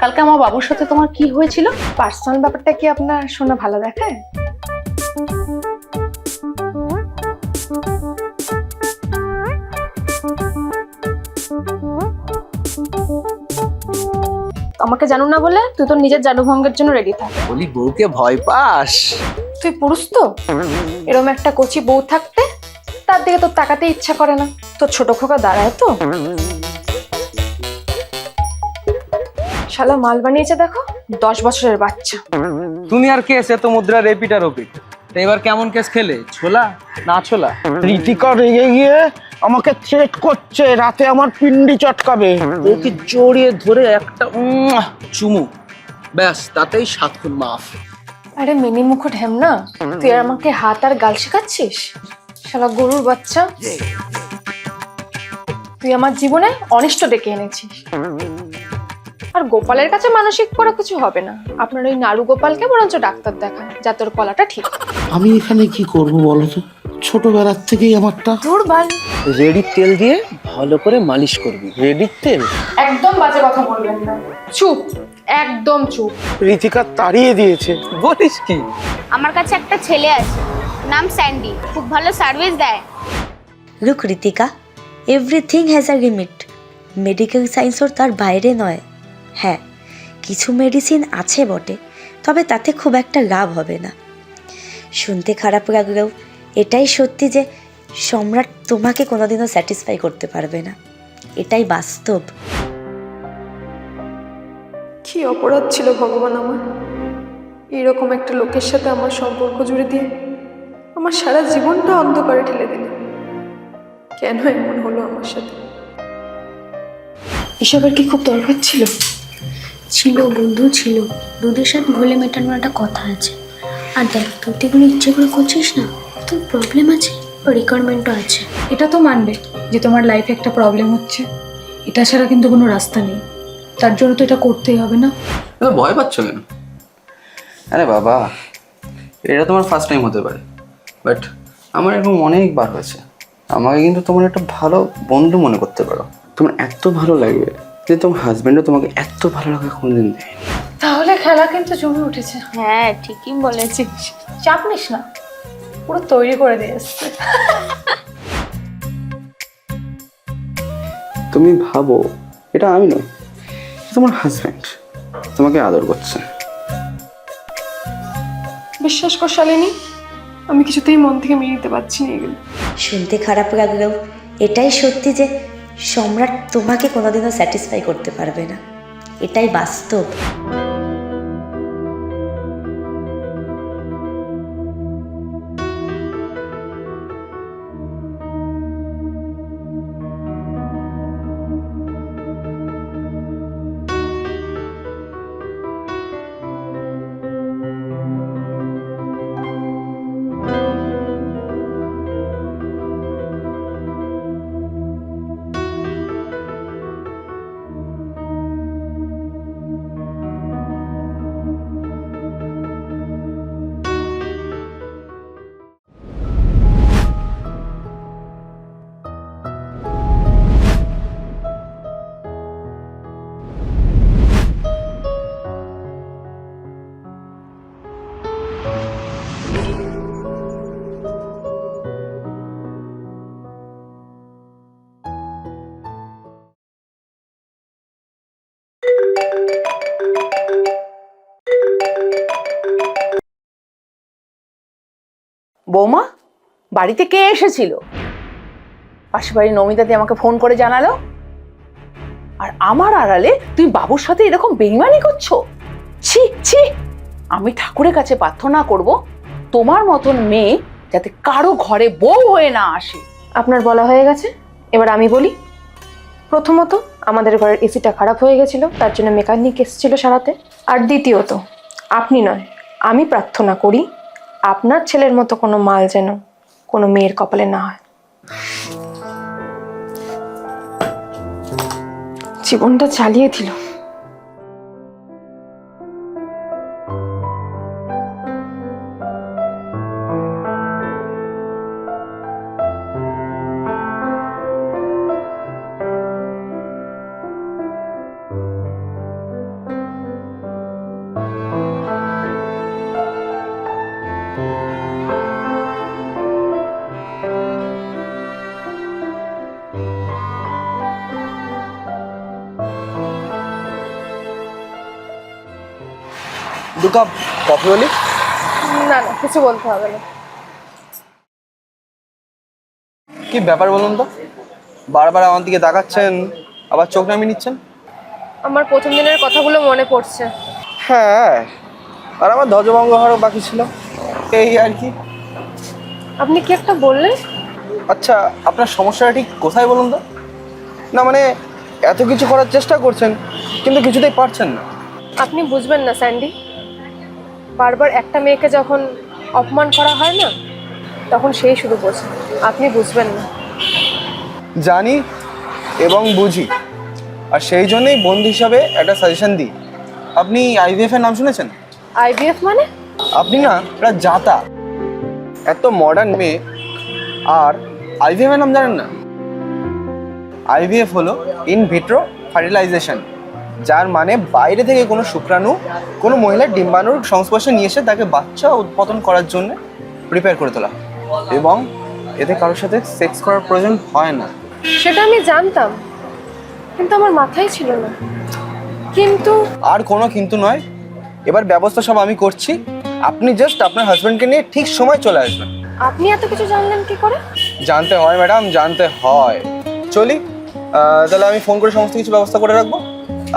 কালকে আমার বাবুর সাথে তোমার কি হয়েছিল? পার্সোনাল ব্যাপারটা কি আপনার শোনা ভালো দেখায়? আমাকে জানো না বলে তুই তোর নিজের জানুভঙ্গের জন্য রেডি থাক। বলি বউকে ভয় পাস? তুই পুরুষ তো, এরকম একটা কচি বউ থাকতে তার দিকে তোর তাকাতে ইচ্ছা করে না। তোর ছোট খোকা দাঁড়ায় তো, শালা মাল বানিয়েছে দেখো, 10 বছরের বাচ্চা। তুমি আর কেস এত মুদ্রা রেপিট আর ওপিট। তো এবার কেমন কেস খেলে, ছোলা না ছোলা? রীতিকা রেগে গিয়ে আমাকে থ্রেট করছে রাতে আমার পিন্ডি চটকাবে। ওকে জড়িয়ে ধরে একটা চুমু, ব্যাস তাতেই 7 খুন মাফ। আরে মিনি মুকুট হেমনা, তুই আর আমাকে হাত আর গাল শেখাচ্ছিস? শালা গরুর বাচ্চা, তুই আমার জীবনে অনিষ্ট ডেকে এনেছিস। আর গোপালের কাছে মানসিক করে কিছু হবে না, আপনার ওই নাড়ু গোপালকে বরঞ্চ ডাক্তার দেখান, যা তোর কলাটা ঠিক। আমি এখানে কি করব বলো তো? ছোটবেলার থেকেই আমারটা দুর্বল। রেডির তেল দিয়ে ভালো করে মালিশ করবি। রেডির তেল? একদম বাজে কথা বলবেন না, চুপ, একদম চুপ। রীতিকা তাড়িয়ে দিয়েছে। বলিস কি? আমার কাছে একটা ছেলে আছে, নাম স্যান্ডি, খুব ভালো সার্ভিস দেয়। Look Ritika, everything has a limit. Medical সায়েন্সও তার বাইরে নয়। হ্যাঁ, কিছু মেডিসিন আছে বটে, তবে তাতে খুব একটা লাভ হবে না। শুনতে খারাপ লাগলেও এটাই সত্যি যে সম্রাট তোমাকে কোনোদিনও স্যাটিসফাই করতে পারবে না। এটাই বাস্তব। কি অপরাধ ছিল ভগবান আমার, এরকম একটা লোকের সাথে আমার সম্পর্ক জুড়ে দিয়ে আমার সারা জীবনটা অন্ধকারে ঠেলে দিল। কেন এমন হলো আমার সাথে? এসবের কি খুব দরকার ছিল? ছিল বন্ধু, ছিল। দুধের সাথে ঘোলে মেটানোর একটা কথা আছে। আর দেখ, তুই তো এগুলো ইচ্ছে করে করছিস না, তোর প্রবলেম আছে, রিকোয়ারমেন্টও আছে। এটা তো মানবে যে তোমার লাইফে একটা প্রবলেম হচ্ছে, এটা ছাড়া কিন্তু কোনো রাস্তা নেই। তার জন্য তো এটা করতেই হবে না? ভয় পাচ্ছ কেন? আরে বাবা, এটা তোমার ফার্স্ট টাইম হতে পারে, বাট আমার এরকম অনেকবার হয়েছে। আমাকে কিন্তু তোমার একটা ভালো বন্ধু মনে করতে পারো। তোমার এত ভালো লাগবে যে তোমার হাজবেন্ডও তোমাকে এত ভালো লাগে কোনদিন দেয়। তাহলে খেলা কিন্তু জমে উঠেছে। হ্যাঁ, ঠিকই বলেছিস। চাপ নিস না, পুরো তৈরি করে দিয়ে এসছে। তুমি ভাবো, এটা আমি নয়, তোমার হাজবেন্ড তোমাকে আদর করছে। বিশ্বাস কর শালিনী, আমি কিছুতেই মন থেকে মেনে নিতে পারছি না এগুলো। শুনতে খারাপ লাগলেও এটাই সত্যি যে সম্রাট তোমাকে কোনোদিনও স্যাটিসফাই করতে পারবে না। এটাই বাস্তব। বৌমা, বাড়িতে কে এসেছিল? পাশের বাড়ির নমিতাদি আমাকে ফোন করে জানালো। আর আমার আড়ালে তুই বাবুর সাথে এরকম বেইমানি করছো? ছি ছি! আমি ঠাকুরের কাছে প্রার্থনা করব তোমার মতন মেয়ে যাতে কারো ঘরে বউ হয়ে না আসে। আপনার বলা হয়ে গেছে, এবার আমি বলি। প্রথমত, আমাদের ঘরের এসিটা খারাপ হয়ে গেছিল, তার জন্য মেকানিক এসেছিল সারাতে। আর দ্বিতীয়ত, আপনি নয় আমি প্রার্থনা করি আপনার ছেলের মতো কোনো মাল যেন কোনো মেয়ের কপালে না হয়। জীবনটা চালিয়ে দিল। দু কাপ কফি বলি? না না, কিছু বলতে হবে না। কি ব্যাপার বলুন তো, বারবার আমার দিকে তাকাচ্ছেন, আবার চোখ নামিয়ে নিচ্ছেন? আমার প্রথম দিনের কথাগুলো মনে পড়ছে। হ্যাঁ, আর আমার ধ্বজভঙ্গ হওয়ারও বাকি ছিল, এই আর কি। আপনি কি একটা বললেন? আচ্ছা, আপনার সমস্যাটা ঠিক কোথায় বলুন তো? না মানে এত কিছু করার চেষ্টা করছেন কিন্তু কিছুতেই পারছেন না। আপনি বুঝবেন না স্যান্ডি, বারবার একটা মেয়েকে যখন অপমান করা হয় না, তখন সেই শুধু বোঝে। আপনি বুঝবেন না। জানি এবং বুঝি, আর সেই জন্যই বন্ধু হিসাবে একটা সাজেশন দিই। আপনি আইভিএফ এর নাম শুনেছেন? আইভিএফ মানে? আপনি না একটা জাতা, এত মডার্ন মেয়ে, আর আইভিএফ এর নাম জানেন না? আইভিএফ হলো ইন ভিট্রো ফার্টিলাইজেশন, যার মানে বাইরে থেকে কোনো শুক্রাণু কোনো মহিলার ডিম্বাণুর সংস্পর্শে নিয়ে এসে তাকে বাচ্চা উৎপাদন করার জন্য প্রিপেয়ার করে তোলা, এবং এতে কারোর সাথে সেক্স করার প্রয়োজন হয় না। সেটা আমি জানতাম, কিন্তু আমার মাথায় ছিল না। কিন্তু আর কোনো কিন্তু নয়, এবার ব্যবস্থা সব আমি করছি। আপনি জাস্ট আপনার হাজব্যান্ডকে নিয়ে ঠিক সময় চলে আসবেন। আপনি এত কিছু জানলেন কি করে? জানতে হয় ম্যাডাম, জানতে হয়। চলি, তাহলে আমি ফোন করে সমস্ত কিছু ব্যবস্থা করে রাখবো।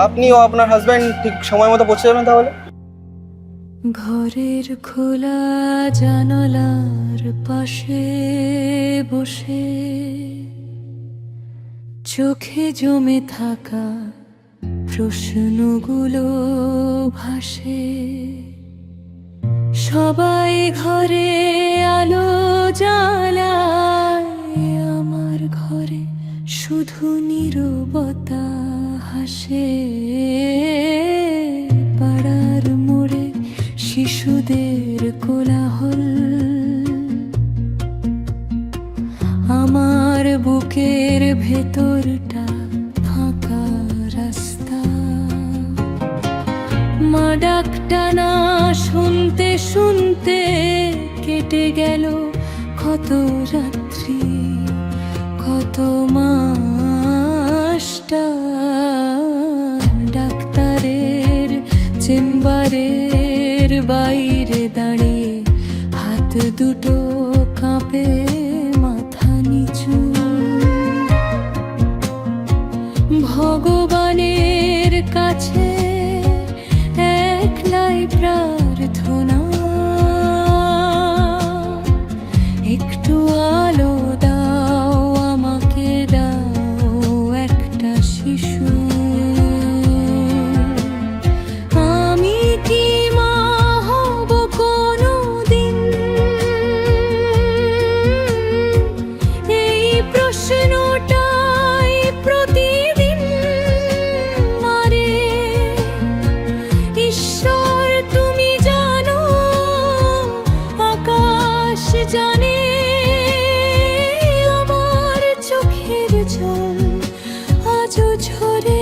আপনি ও আপনার হাজব্যান্ড ঠিক সময় মতো পৌঁছে যাবেন তাহলে। ঘরের খোলা জানালার পাশে বসে চোখে জমে থাকা প্রশ্নগুলো ভাসে। সবাই ঘরে আলো জ্বালায়, আমার ঘরে শুধু নীরবতা হাসে। পাড়ার মোড়ে শিশুদের কোলাহল, আমার বুকের ভেতরটা ফাঁকা রাস্তা। মা ডাকটা না শুনতে শুনতে কেটে গেল কত রাত্রি, কত মাসটা। ডাক্তারের চেম্বারের বাইরে দাঁড়িয়ে হাত দুটো কাঁপে, মাথা নিচু। ভগবানের কাছে একলাই প্রার্থনা, একটু আলো দাও আমাকে, দাও একটা শিশু। আমি কি মা হব কোনোদিন? এই প্রশ্নটাই প্রতিদিন মারে। ঈশ্বর তুমি জানো, আকাশ জানে, আমার চোখের জল আজও ঝরে।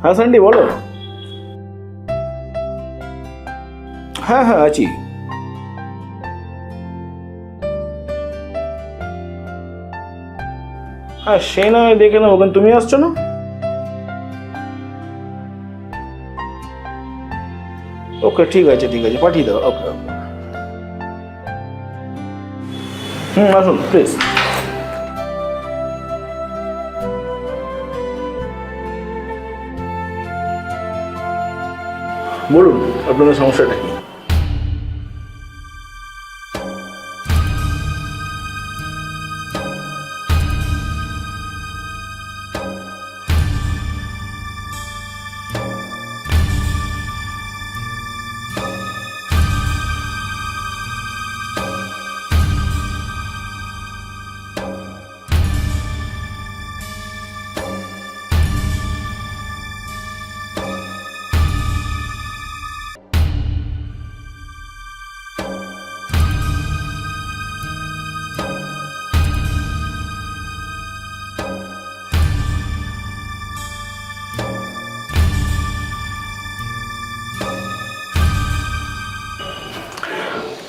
হ্যাঁ স্যান্ডি বলো। হ্যাঁ হ্যাঁ আছি। হ্যাঁ সে না দেখে নেবো, কিন্তু তুমি আসছো না? ওকে ঠিক আছে ঠিক আছে, পাঠিয়ে দাও। ওকে ওকে, আসুন প্লিজ। বলুন আপনাদের সমস্যাটা কি?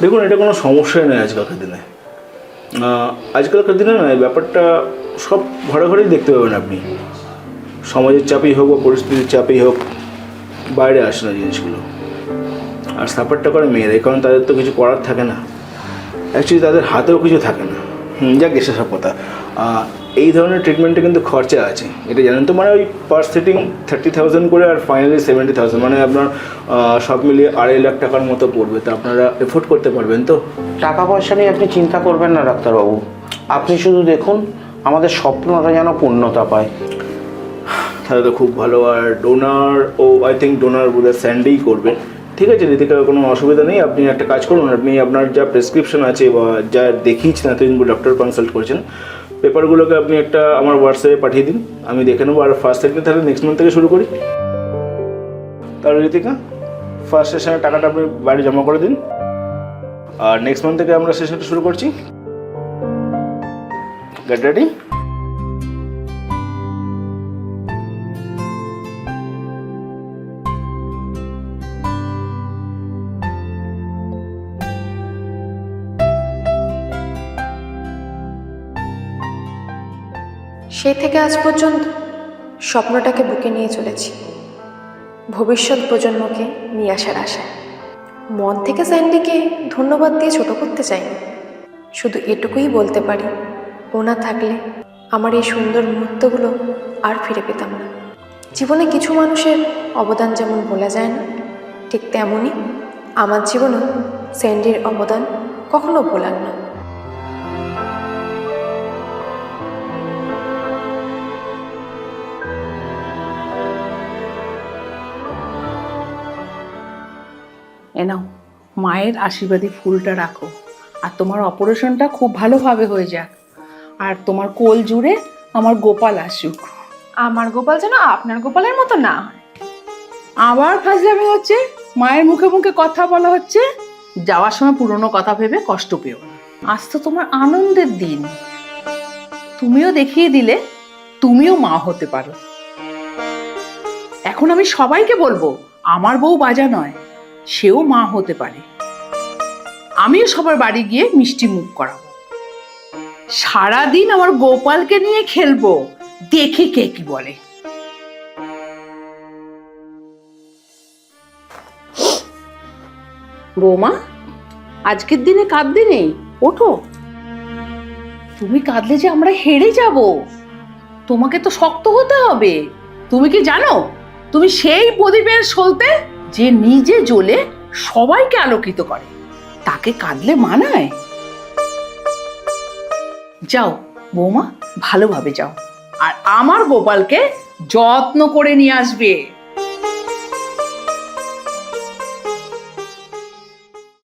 দেখুন, এটা কোনো সমস্যাই নয় আজকালকার দিনে। আজকালকার দিনে নয়, ব্যাপারটা সব ঘরে ঘরেই দেখতে পাবেন আপনি। সমাজের চাপেই হোক বা পরিস্থিতির চাপেই হোক, বাইরে আসে না জিনিসগুলো। আর সাপোর্টটা করে মেয়েরাই, কারণ তাদের তো কিছু করার থাকে না, অ্যাকচুয়ালি তাদের হাতেও কিছু থাকে না। যাক, এসে সব কথা। এই ধরনের ট্রিটমেন্টে কিন্তু খরচা আছে, এটা জানেন তো। মানে ওই পার সিটিং 30,000 করে, আর ফাইনালি 70,000, মানে আপনার সব মিলিয়ে 2.5 লাখ টাকার মতো পড়বে। তো আপনারা এফোর্ড করতে পারবেন তো? টাকা পয়সা নিয়ে আপনি চিন্তা করবেন না ডাক্তারবাবু, আপনি শুধু দেখুন আমাদের স্বপ্নটা যেন পূর্ণতা পায়। তাহলে তো খুব ভালো। আর ডোনার, আই থিঙ্ক ডোনার বোধহয় স্যান্ডিই করবে। ঠিক আছে ঋতিকা, কোনো অসুবিধা নেই। আপনি একটা কাজ করুন, আপনি আপনার যা প্রেসক্রিপশন আছে বা যা দেখিয়েছেন, এতদিন ডক্টর কনসাল্ট করেছেন, পেপারগুলোকে আপনি একটা আমার হোয়াটসঅ্যাপে পাঠিয়ে দিন, আমি দেখে নেবো। আর ফার্স্ট থেকে তাহলে নেক্সট মান্থ থেকে শুরু করি। তাহলে ঋতিকা, ফার্স্ট সেশনের টাকাটা আপনি বাড়ি জমা করে দিন, আর নেক্সট মান্থ থেকে আমরা সেশনটা শুরু করছি। Get ready. সেই থেকে আজ পর্যন্ত স্বপ্নটাকে বুকে নিয়ে চলেছি, ভবিষ্যৎ প্রজন্মকে নিয়ে আসার আশায়। মন থেকে স্যান্ডিকে ধন্যবাদ দিয়ে ছোট করতে চাইনি, শুধু এটুকুই বলতে পারি, ও না থাকলে আমার এই সুন্দর মুহূর্তগুলো আর ফিরে পেতাম না। জীবনে কিছু মানুষের অবদান যেমন ভোলা যায় না, ঠিক তেমনই আমার জীবনেও স্যান্ডির অবদান কখনো ভোলার না। এ নাও, মায়ের আশীর্বাদী ফুলটা রাখো। আর তোমার অপারেশনটা খুব ভালোভাবে হয়ে যাক, আর তোমার কোল জুড়ে আমার গোপাল আসুক। আমার গোপাল যেন আপনার গোপালের মতো না হয়। আবার ফাজলামি হচ্ছে, মায়ের মুখে মুখে কথা বলা হচ্ছে। যাওয়ার সময় পুরনো কথা ভেবে কষ্ট পেও। আজ তো তোমার আনন্দের দিন, তুমিও দেখিয়ে দিলে তুমিও মা হতে পারো। এখন আমি সবাইকে বলবো, আমার বউ বাজা নয়, সেও মা হতে পারে। আমিও সবার বাড়ি গিয়ে মিষ্টি মুখ করাবো, সারাদিন আমার গোপালকে নিয়ে খেলবো, দেখি কে কি বলে। বৌমা, আজকের দিনে কাঁদতে নেই, ওঠো। তুমি কাঁদলে যে আমরা হেরে যাব, তোমাকে তো শক্ত হতে হবে। তুমি কি জানো, তুমি সেই প্রদীপের সলতে যে নিজে জ্বলে সবাইকে আলোকিত করে, তাকে কাঁদলে মানায়? যাও বৌমা, ভালোভাবে যাও, আর আমার গোপালকে যত্ন করে নিয়ে আসবে।